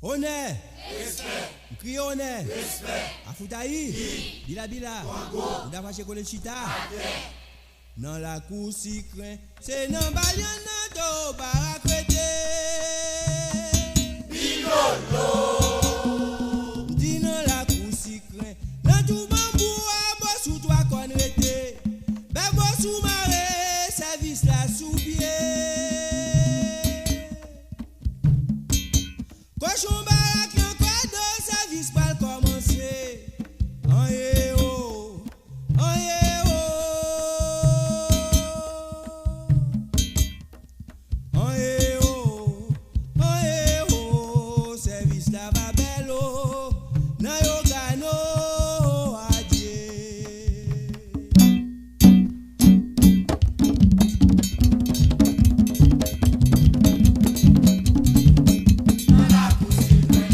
Honneur. Respect. Crie honneur. Respect. Afoutaï. Bila bila. On a fâché qu'on chita. Dans la cour si craint. C'est non balian nan do barakwete. Bilolo. Dis non la cour si craint. Nan tout bambou a boss ou toi qu'on rete. Ben boss ou maré service la sous pied. Cochon barak yon quoi de service pas commencer. Oye oh, oye oh, oye oh, service la va belle oh, na yo gano adieu. Dans la cour si craint,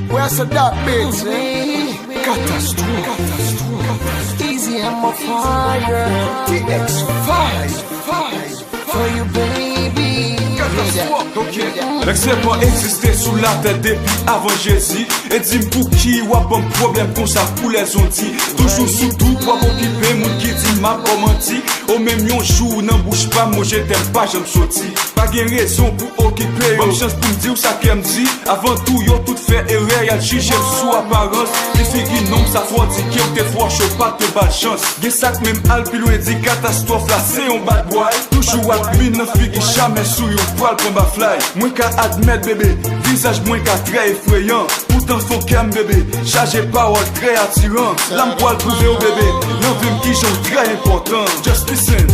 Where's the dark bits? Catastrophe. Easy, I'm a fire. TX5 for you, baby. L'excès pas existé sous la tête depuis avant Jésus. Et dis pour qui ou un problème comme ça pour les ondits. Toujours sous tout pour occuper mon qui dit m'a pas menti. Au même yon jour n'en bouge pas, moi j'étais pas, j'aime sorti. Pas gain raison pour occuper, bonne chance pour me dire ça qu'elle me dit. Avant tout, yo tout fait erreur, y'a le juge sous apparence. Les filles qui n'ont ça soit dit qu'il y a fois chaud, pas de bad chance. Y'a ça que même Alpilou et dit catastrophe là, c'est un bad boy. Toujours à mine, n'a fille qui jamais sous yon poil pour ma fly. Moins qu'à admettre bébé, visage moins qu'à très effrayant. Pourtant son cam bébé, chargé parole très attirant. L'âme poil prouvé au bébé, l'envie qui j'en très important. Just listen.